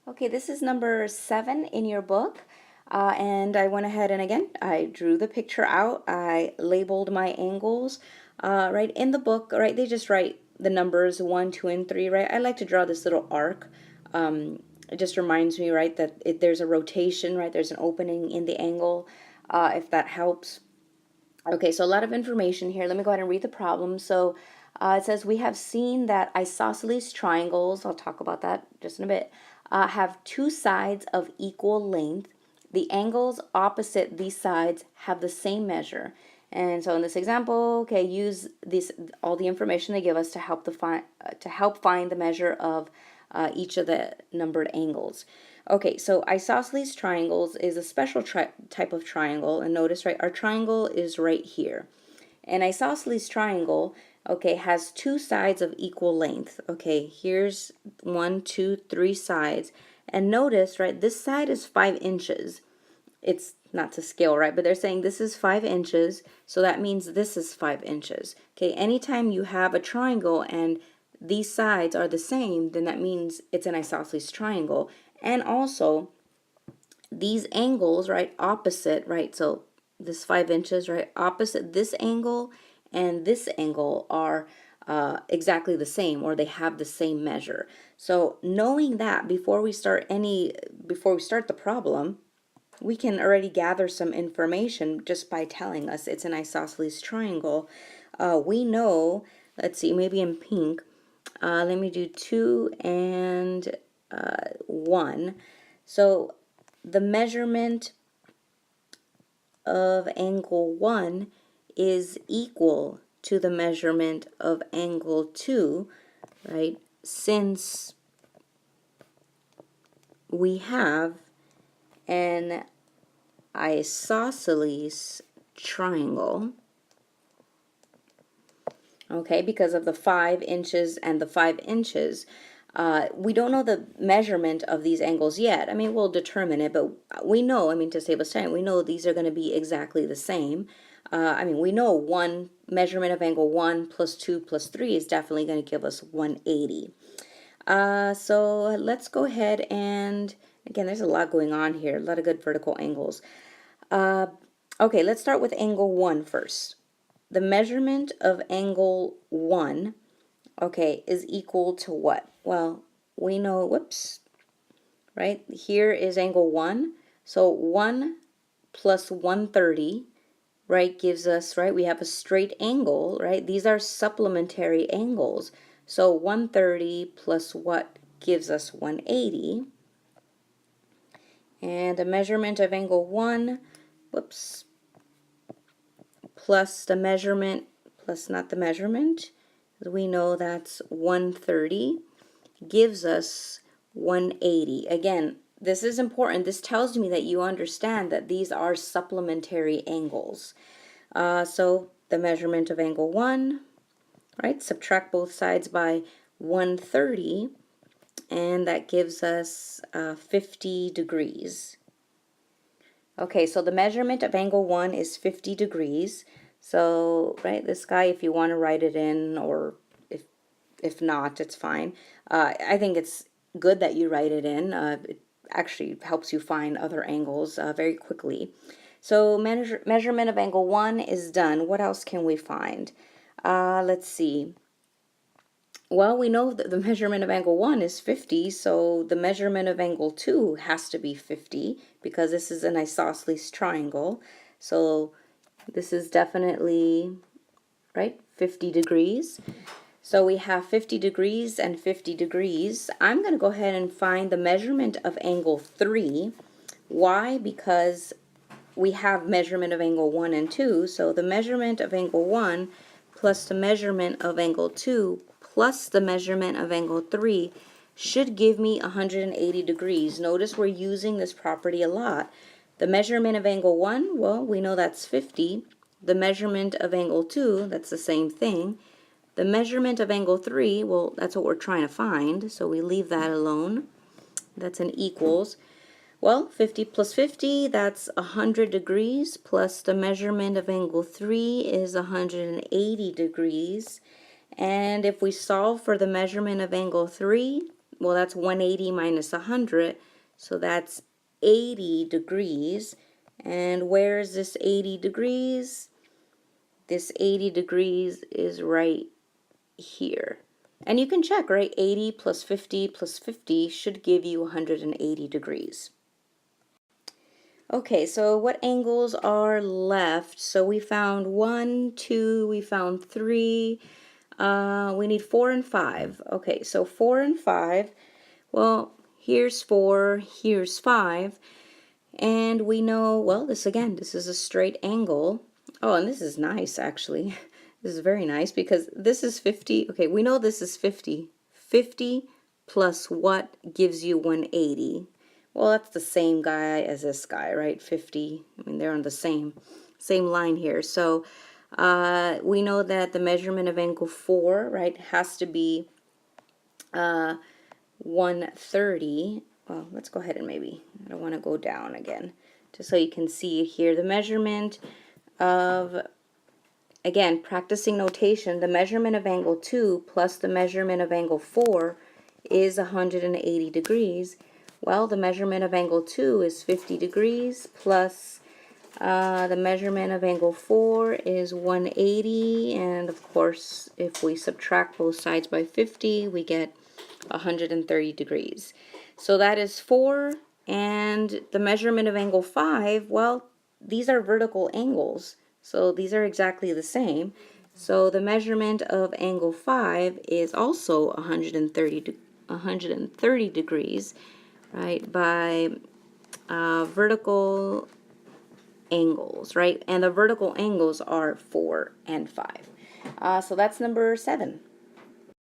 Okay, this is number 7 in your book. And I went ahead and again, I drew the picture out. I labeled my angles. Right in the book, right, they just write the numbers 1, 2, and 3, right? I like to draw this little arc. It just reminds me, right, that there's a rotation, right? There's an opening in the angle, if that helps. Okay, so a lot of information here. Let me go ahead and read the problem. So it says we have seen that isosceles triangles, I'll talk about that just in a bit, have two sides of equal length. The angles opposite these sides have the same measure. And so in this example, okay, use this all the information they give us to help find the measure of each of the numbered angles. Okay, so isosceles triangles is a special type of triangle, and notice, right, our triangle is right here. An isosceles triangle, okay, has two sides of equal length. Okay, here's 1, 2, 3 sides, and notice, right, this side is 5 inches. It's not to scale, right, but they're saying this is 5 inches, so that means this is 5 inches. Okay, anytime you have a triangle and these sides are the same, then that means it's an isosceles triangle. And also, these angles, right, opposite, right, so this 5 inches, right, opposite this angle and this angle are exactly the same, or they have the same measure. So knowing that before we start the problem, we can already gather some information just by telling us it's an isosceles triangle. We know, let's see, maybe in pink, let me do 2 and 1. So the measurement of angle 1 is equal to the measurement of angle 2, right? Since we have an isosceles triangle, okay, because of the 5 inches and the 5 inches. We don't know the measurement of these angles yet. I mean, we'll determine it, but we know, I mean, to save us time, we know these are going to be exactly the same. I mean, we know one measurement of angle 1 plus 2 plus 3 is definitely going to give us 180. So let's go ahead and, again, there's a lot going on here, a lot of good vertical angles. Okay, let's start with angle 1 first. The measurement of angle 1, okay, is equal to what? Well, we know, whoops, right? Here is angle 1. So 1 plus 130, right, gives us, right, we have a straight angle, right? These are supplementary angles. So 130 plus what gives us 180. And the measurement of angle 1, whoops, plus the measurement, plus not the measurement, we know that's 130, gives us 180. Again, this is important. This tells me that you understand that these are supplementary angles. So the measurement of angle 1, right, subtract both sides by 130, and that gives us 50 degrees. Okay, so the measurement of angle 1 is 50 degrees. So, right, this guy, if you want to write it in, or if not, it's fine. I think it's good that you write it in. It actually helps you find other angles very quickly. So measurement of angle 1 is done. What else can we find? Let's see. Well, we know that the measurement of angle 1 is 50, so the measurement of angle 2 has to be 50 because this is an isosceles triangle. So this is definitely, right, 50 degrees. So we have 50 degrees and 50 degrees. I'm going to go ahead and find the measurement of angle 3. Why? Because we have measurement of angle 1 and 2. So the measurement of angle 1 plus the measurement of angle 2 plus the measurement of angle 3 should give me 180 degrees. Notice we're using this property a lot. The measurement of angle 1, well, we know that's 50. The measurement of angle 2, that's the same thing. The measurement of angle 3, well, that's what we're trying to find, so we leave that alone. That's an equals. Well, 50 plus 50, that's 100 degrees, plus the measurement of angle 3 is 180 degrees. And if we solve for the measurement of angle 3, well, that's 180 minus 100, so that's 80 degrees. And where is this 80 degrees? This 80 degrees is right here. And you can check, right? 80 plus 50 plus 50 should give you 180 degrees. Okay, so what angles are left? So we found 1, 2, we found 3. We need 4 and 5. Okay, so 4 and 5. Well, here's 4, here's 5. And we know, well, this is a straight angle. Oh, and this is nice, actually. This is very nice because this is 50. Okay, we know this is 50. 50 plus what gives you 180? Well, that's the same guy as this guy, right? 50. I mean, they're on the same line here. So we know that the measurement of angle 4, right, has to be 130. Well, let's go ahead and maybe, I don't want to go down again, just so you can see here the measurement of, again, practicing notation, the measurement of angle 2 plus the measurement of angle 4 is 180 degrees. Well, the measurement of angle 2 is 50 degrees plus the measurement of angle 4 is 180, and of course, if we subtract both sides by 50, we get 130 degrees. So that is 4, and the measurement of angle 5, well, these are vertical angles, so these are exactly the same. So the measurement of angle 5 is also 130 degrees, right, by vertical angles, right? And the vertical angles are 4 and 5. So that's number 7.